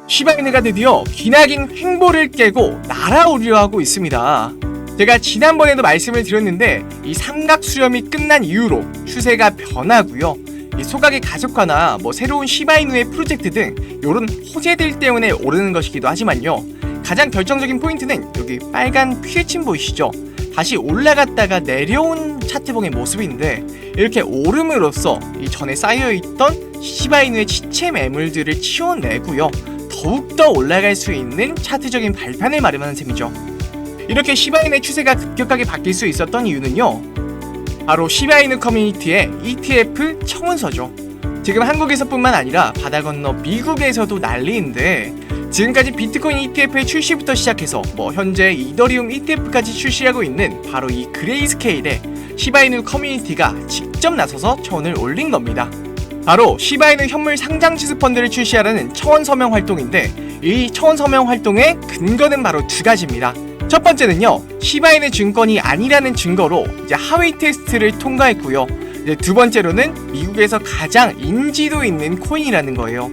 시바이누가 드디어 기나긴 횡보를 깨고 날아오려 하고 있습니다. 제가 지난번에도 말씀을 드렸는데 이 삼각 수렴이 끝난 이후로 추세가 변하고요. 이 소각의 가속화나 새로운 시바이누의 프로젝트 등 이런 호재들 때문에 오르는 것이기도 하지만요. 가장 결정적인 포인트는 여기 빨간 휠침 보이시죠? 다시 올라갔다가 내려온 차트봉의 모습인데 이렇게 오름으로써 이 전에 쌓여있던 시바이누의 지체 매물들을 치워내고요. 더욱더 올라갈 수 있는 차트적인 발판을 마련하는 셈이죠. 이렇게 시바이누의 추세가 급격하게 바뀔 수 있었던 이유는요, 바로 시바이누 커뮤니티의 ETF 청원서죠. 지금 한국에서뿐만 아니라 바다 건너 미국에서도 난리인데 지금까지 비트코인 ETF의 출시부터 시작해서 현재 이더리움 ETF까지 출시하고 있는 바로 이 그레이스케일의 시바이누 커뮤니티가 직접 나서서 청원을 올린 겁니다. 바로 시바이누 현물 상장 지수 펀드를 출시하라는 청원 서명 활동인데 이 청원 서명 활동의 근거는 바로 두 가지입니다. 첫 번째는요, 시바이누 증권이 아니라는 증거로 하위 테스트를 통과했고요. 두 번째로는 미국에서 가장 인지도 있는 코인이라는 거예요.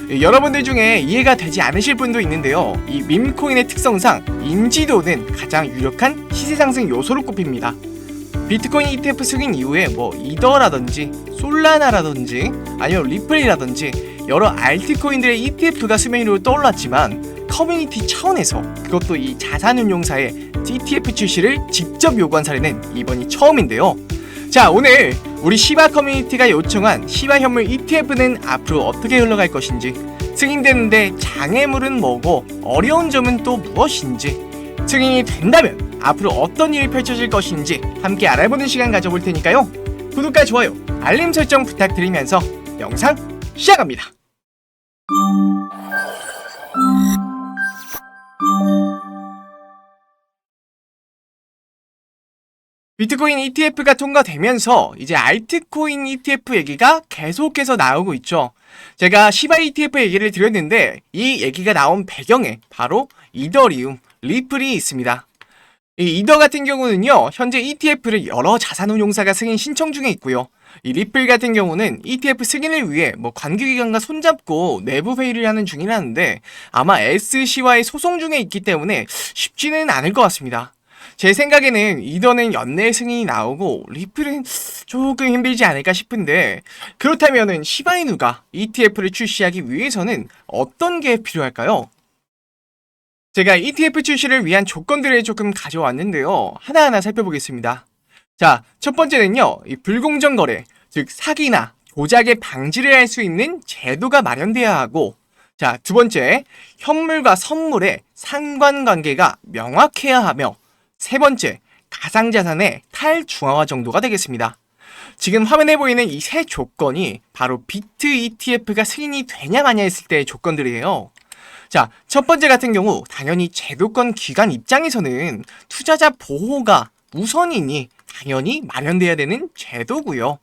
여러분들 중에 이해가 되지 않으실 분도 있는데요, 이 밈코인의 특성상 인지도는 가장 유력한 시세 상승 요소로 꼽힙니다. 비트코인 ETF 승인 이후에 이더라든지 솔라나라든지 아니면 리플이라든지 여러 알트코인들의 ETF가 수면 위로 떠올랐지만 커뮤니티 차원에서 그것도 이 자산운용사의 ETF 출시를 직접 요구한 사례는 이번이 처음인데요. 자, 오늘 우리 시바 커뮤니티가 요청한 시바 현물 ETF는 앞으로 어떻게 흘러갈 것인지, 승인되는데 장애물은 뭐고 어려운 점은 또 무엇인지, 승인이 된다면 앞으로 어떤 일이 펼쳐질 것인지 함께 알아보는 시간 가져볼 테니까요. 구독과 좋아요, 알림 설정 부탁드리면서 영상 시작합니다. 비트코인 ETF가 통과되면서 이제 알트코인 ETF 얘기가 계속해서 나오고 있죠. 제가 시바 ETF 얘기를 드렸는데 이 얘기가 나온 배경에 바로 이더리움, 리플이 있습니다. 이 이더 같은 경우는요, 현재 ETF를 여러 자산운용사가 승인 신청 중에 있고요. 이 리플 같은 경우는 ETF 승인을 위해 관계기관과 손잡고 내부 회의를 하는 중이라는데 아마 SC와의 소송 중에 있기 때문에 쉽지는 않을 것 같습니다. 제 생각에는 이더는 연내 승인이 나오고 리플은 조금 힘들지 않을까 싶은데, 그렇다면은 시바이누가 ETF를 출시하기 위해서는 어떤 게 필요할까요? 제가 ETF 출시를 위한 조건들을 조금 가져왔는데요. 하나하나 살펴보겠습니다. 자, 첫 번째는요, 이 불공정 거래, 즉 사기나 조작의 방지를 할 수 있는 제도가 마련돼야 하고, 자, 두 번째, 현물과 선물의 상관관계가 명확해야 하며, 세 번째, 가상자산의 탈중앙화 정도가 되겠습니다. 지금 화면에 보이는 이 세 조건이 바로 비트 ETF가 승인이 되냐 마냐 했을 때의 조건들이에요. 자, 첫 번째 같은 경우 당연히 제도권 기관 입장에서는 투자자 보호가 우선이니 당연히 마련돼야 되는 제도고요.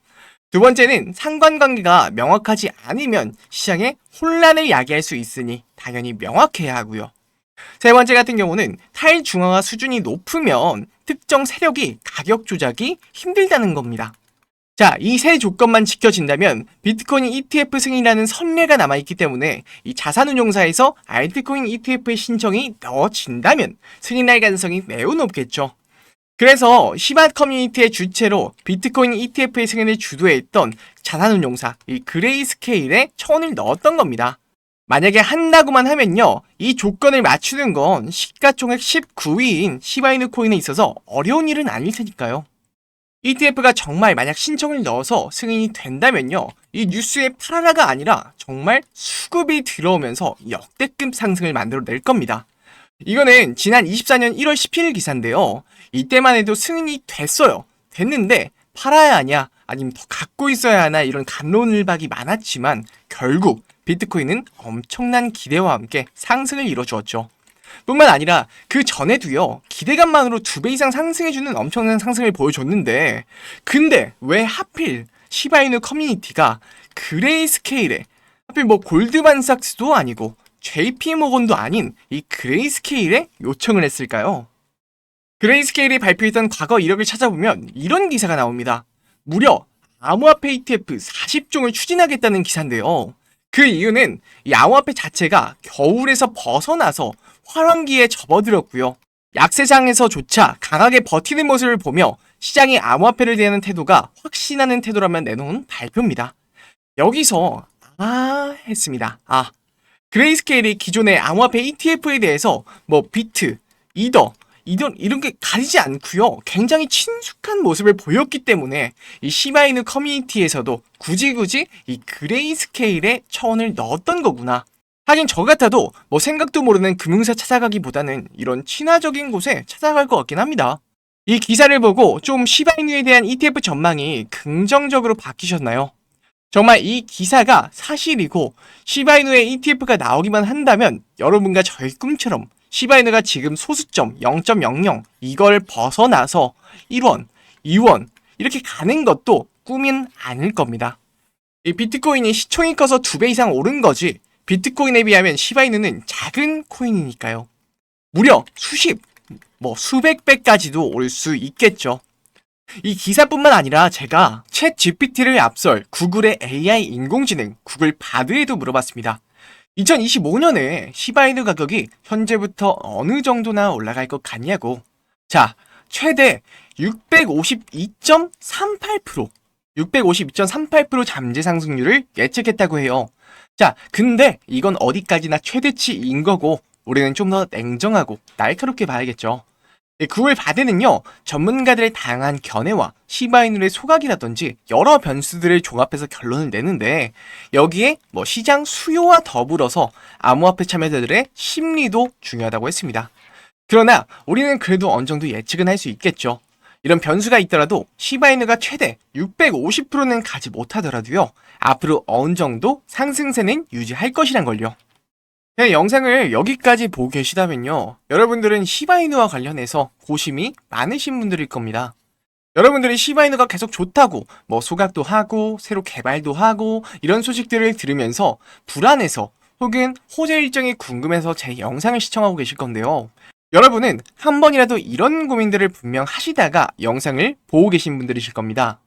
두 번째는 상관관계가 명확하지 않으면 시장에 혼란을 야기할 수 있으니 당연히 명확해야 하고요. 세 번째 같은 경우는 탈중앙화 수준이 높으면 특정 세력이 가격 조작이 힘들다는 겁니다. 자, 이 세 조건만 지켜진다면 비트코인 ETF 승인이라는 선례가 남아있기 때문에 이 자산운용사에서 알트코인 ETF의 신청이 넣어진다면 승인할 가능성이 매우 높겠죠. 그래서 시바 커뮤니티의 주체로 비트코인 ETF의 승인을 주도했던 자산운용사 이 그레이스케일에 청원을 넣었던 겁니다. 만약에 한다고만 하면요, 이 조건을 맞추는 건 시가총액 19위인 시바이누 코인에 있어서 어려운 일은 아닐 테니까요. ETF가 정말 만약 신청을 넣어서 승인이 된다면요, 이 뉴스의 파라라가 아니라 정말 수급이 들어오면서 역대급 상승을 만들어낼 겁니다. 이거는 지난 24년 1월 17일 기사인데요. 이때만 해도 승인이 됐는데 팔아야 하냐 아니면 더 갖고 있어야 하나 이런 갑론을박이 많았지만 결국 비트코인은 엄청난 기대와 함께 상승을 이뤄주었죠. 뿐만 아니라 그 전에도요, 기대감만으로 2배 이상 상승해주는 엄청난 상승을 보여줬는데, 근데 왜 하필 시바이누 커뮤니티가 그레이스케일에, 하필 골드만삭스도 아니고 JP모건도 아닌 이 그레이스케일에 요청을 했을까요? 그레이스케일이 발표했던 과거 이력을 찾아보면 이런 기사가 나옵니다. 무려 암호화폐 ETF 40종을 추진하겠다는 기사인데요. 그 이유는 이 암호화폐 자체가 겨울에서 벗어나서 활황기에 접어들었고요. 약세장에서조차 강하게 버티는 모습을 보며 시장이 암호화폐를 대하는 태도가 확신하는 태도라면 내놓은 발표입니다. 여기서 했습니다. 그레이스케일이 기존의 암호화폐 ETF에 대해서 뭐 비트, 이더 이런 게 가리지 않고요. 굉장히 친숙한 모습을 보였기 때문에 이 시바이누 커뮤니티에서도 굳이 이 그레이스케일에 처원을 넣었던 거구나. 하긴 저 같아도 뭐 생각도 모르는 금융사 찾아가기보다는 이런 친화적인 곳에 찾아갈 것 같긴 합니다. 이 기사를 보고 좀 시바이누에 대한 ETF 전망이 긍정적으로 바뀌셨나요? 정말 이 기사가 사실이고 시바이누의 ETF가 나오기만 한다면 여러분과 저의 꿈처럼 시바이누가 지금 소수점 0.00 이걸 벗어나서 1원, 2원 이렇게 가는 것도 꿈은 아닐 겁니다. 이 비트코인이 시총이 커서 2배 이상 오른 거지 비트코인에 비하면 시바이누는 작은 코인이니까요. 무려 수백 배까지도 올 수 있겠죠. 이 기사뿐만 아니라 제가 챗 GPT를 앞설 구글의 AI 인공지능 구글 바드에도 물어봤습니다. 2025년에 시바이누 가격이 현재부터 어느 정도나 올라갈 것 같냐고. 자, 최대 652.38% 잠재 상승률을 예측했다고 해요. 자, 근데 이건 어디까지나 최대치인 거고 우리는 좀 더 냉정하고 날카롭게 봐야겠죠. 구글 바드는요, 전문가들의 다양한 견해와 시바이누의 소각이라든지 여러 변수들을 종합해서 결론을 내는데 여기에 시장 수요와 더불어서 암호화폐 참여자들의 심리도 중요하다고 했습니다. 그러나 우리는 그래도 어느 정도 예측은 할 수 있겠죠. 이런 변수가 있더라도 시바이누가 최대 650%는 가지 못하더라도요, 앞으로 어느 정도 상승세는 유지할 것이란 걸요. 영상을 여기까지 보고 계시다면요, 여러분들은 시바이누와 관련해서 고심이 많으신 분들일 겁니다. 여러분들이 시바이누가 계속 좋다고 소각도 하고 새로 개발도 하고 이런 소식들을 들으면서 불안해서 혹은 호재 일정이 궁금해서 제 영상을 시청하고 계실 건데요. 여러분은 한 번이라도 이런 고민들을 분명 하시다가 영상을 보고 계신 분들이실 겁니다.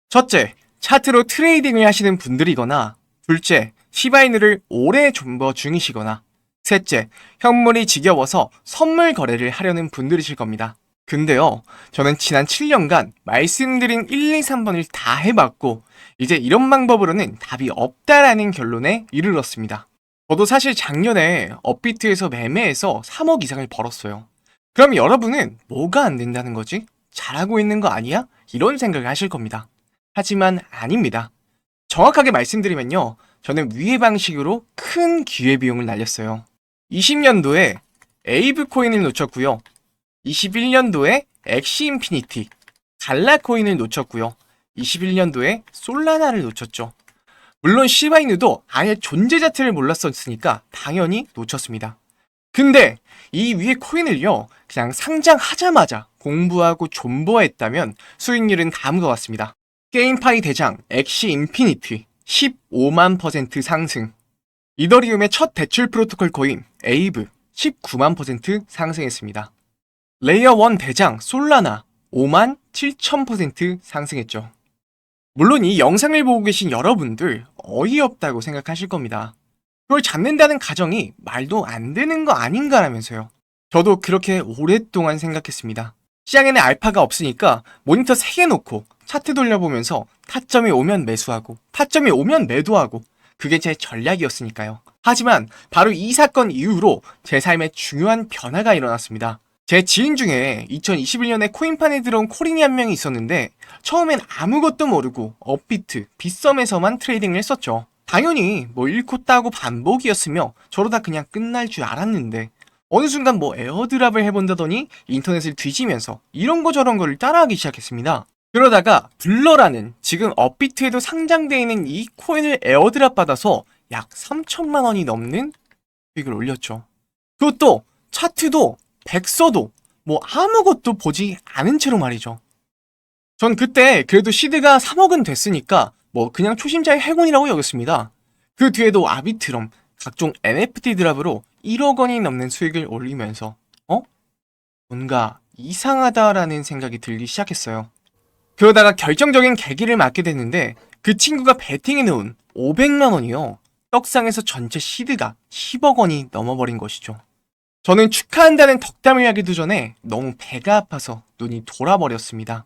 첫째, 차트로 트레이딩을 하시는 분들이거나, 둘째, 시바이누를 오래 존버 중이시거나, 셋째, 현물이 지겨워서 선물 거래를 하려는 분들이실 겁니다. 근데요, 저는 지난 7년간 말씀드린 1, 2, 3번을 다 해봤고 이제 이런 방법으로는 답이 없다라는 결론에 이르렀습니다. 저도 사실 작년에 업비트에서 매매해서 3억 이상을 벌었어요. 그럼 여러분은 뭐가 안 된다는 거지? 잘하고 있는 거 아니야? 이런 생각을 하실 겁니다. 하지만 아닙니다. 정확하게 말씀드리면요, 저는 위의 방식으로 큰 기회비용을 날렸어요. 20년도에 에이브 코인을 놓쳤고요. 21년도에 엑시 인피니티, 갈라 코인을 놓쳤고요. 21년도에 솔라나를 놓쳤죠. 물론 시바이누도 아예 존재 자체를 몰랐었으니까 당연히 놓쳤습니다. 근데 이 위의 코인을요, 그냥 상장하자마자 공부하고 존버했다면 수익률은 다음과 같습니다. 게임파이 대장 엑시 인피니티 15만 % 상승, 이더리움의 첫 대출 프로토콜 코인 에이브 19만 % 상승했습니다. 레이어 1 대장 솔라나 5만 7천% 상승했죠. 물론 이 영상을 보고 계신 여러분들 어이없다고 생각하실 겁니다. 그걸 잡는다는 가정이 말도 안 되는 거 아닌가라면서요. 저도 그렇게 오랫동안 생각했습니다. 시장에는 알파가 없으니까 모니터 3개 놓고 차트 돌려보면서 타점이 오면 매수하고 타점이 오면 매도하고, 그게 제 전략이었으니까요. 하지만 바로 이 사건 이후로 제 삶에 중요한 변화가 일어났습니다. 제 지인 중에 2021년에 코인판에 들어온 코린이 한 명이 있었는데 처음엔 아무것도 모르고 업비트, 빗썸에서만 트레이딩을 했었죠. 당연히 잃고 따고 반복이었으며 저러다 그냥 끝날 줄 알았는데 어느 순간 에어드랍을 해본다더니 인터넷을 뒤지면서 이런 거 저런 거를 따라하기 시작했습니다. 그러다가 블러라는 지금 업비트에도 상장되어 있는 이 코인을 에어드랍 받아서 약 3천만 원이 넘는 수익을 올렸죠. 그것도 차트도 백서도 아무것도 보지 않은 채로 말이죠. 전 그때 그래도 시드가 3억은 됐으니까 그냥 초심자의 행운이라고 여겼습니다. 그 뒤에도 아비트럼 각종 NFT 드랍으로 1억 원이 넘는 수익을 올리면서 뭔가 이상하다라는 생각이 들기 시작했어요. 그러다가 결정적인 계기를 맞게 됐는데 그 친구가 베팅해 놓은 500만 원이요. 떡상에서 전체 시드가 10억 원이 넘어버린 것이죠. 저는 축하한다는 덕담을 하기도 전에 너무 배가 아파서 눈이 돌아버렸습니다.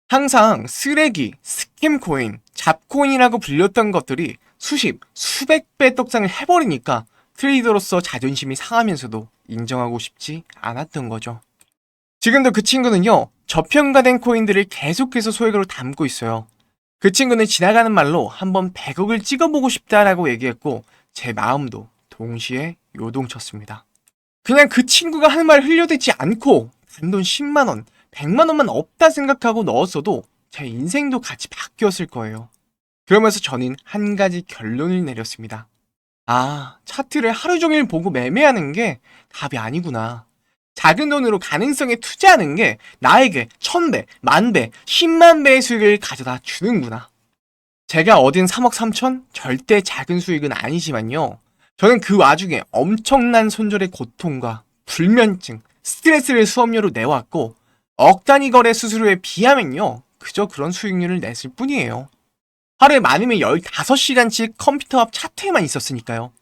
항상 쓰레기, 스캠코인, 잡코인이라고 불렸던 것들이 수십, 수백 배 떡상을 해버리니까 트레이더로서 자존심이 상하면서도 인정하고 싶지 않았던 거죠. 지금도 그 친구는요, 저평가된 코인들을 계속해서 소액으로 담고 있어요. 그 친구는 지나가는 말로 한번 100억을 찍어보고 싶다라고 얘기했고, 제 마음도 동시에 요동쳤습니다. 그냥 그 친구가 하는 말 흘려듣지 않고 단돈 10만원, 100만원만 없다 생각하고 넣었어도 제 인생도 같이 바뀌었을 거예요. 그러면서 저는 한 가지 결론을 내렸습니다. 아, 차트를 하루 종일 보고 매매하는 게 답이 아니구나. 작은 돈으로 가능성에 투자하는 게 나에게 1000배, 10,000배, 10만 배의 수익을 가져다 주는구나. 제가 얻은 3억 3천? 절대 작은 수익은 아니지만요. 저는 그 와중에 엄청난 손절의 고통과 불면증, 스트레스를 수업료로 내왔고 억 단위 거래 수수료에 비하면요. 그저 그런 수익률을 냈을 뿐이에요. 하루에 많으면 15시간씩 컴퓨터 앞 차트에만 있었으니까요.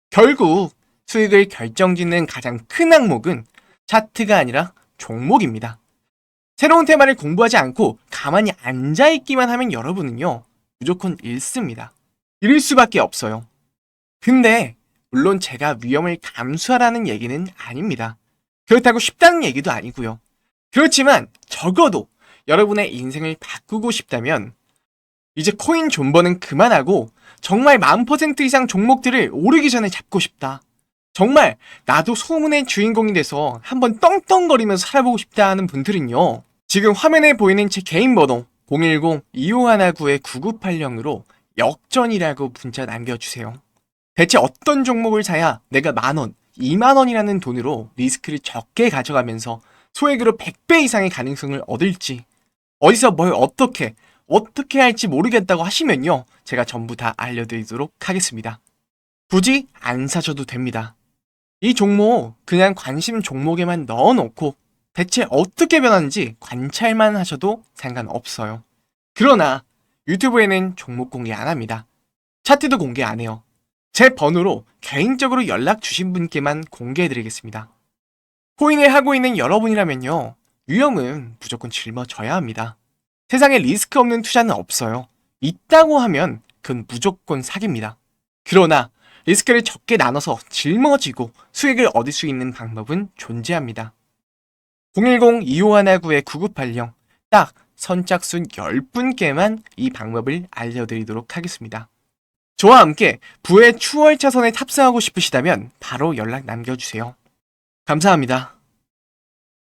결국 수익을 결정짓는 가장 큰 항목은 차트가 아니라 종목입니다. 새로운 테마를 공부하지 않고 가만히 앉아있기만 하면 여러분은요, 무조건 잃습니다. 잃을 수밖에 없어요. 근데 물론 제가 위험을 감수하라는 얘기는 아닙니다. 그렇다고 쉽다는 얘기도 아니고요. 그렇지만 적어도 여러분의 인생을 바꾸고 싶다면 이제 코인 존버는 그만하고 정말 10,000% 이상 종목들을 오르기 전에 잡고 싶다. 정말 나도 소문의 주인공이 돼서 한번 떵떵거리면서 살아보고 싶다 하는 분들은요. 지금 화면에 보이는 제 개인 번호 010-2519-9980으로 역전이라고 문자 남겨주세요. 대체 어떤 종목을 사야 내가 10,000원, 20,000원이라는 돈으로 리스크를 적게 가져가면서 소액으로 100배 이상의 가능성을 얻을지, 어디서 뭘 어떻게 할지 모르겠다고 하시면요. 제가 전부 다 알려드리도록 하겠습니다. 굳이 안 사셔도 됩니다. 이 종목 그냥 관심 종목에만 넣어놓고 대체 어떻게 변하는지 관찰만 하셔도 상관없어요. 그러나 유튜브에는 종목 공개 안 합니다. 차트도 공개 안 해요. 제 번호로 개인적으로 연락 주신 분께만 공개해드리겠습니다. 코인을 하고 있는 여러분이라면요. 위험은 무조건 짊어져야 합니다. 세상에 리스크 없는 투자는 없어요. 있다고 하면 그건 무조건 사기입니다. 그러나 리스크를 적게 나눠서 짊어지고 수익을 얻을 수 있는 방법은 존재합니다. 010-2519-9980 딱 선착순 10분께만 이 방법을 알려드리도록 하겠습니다. 저와 함께 부의 추월 차선에 탑승하고 싶으시다면 바로 연락 남겨주세요. 감사합니다.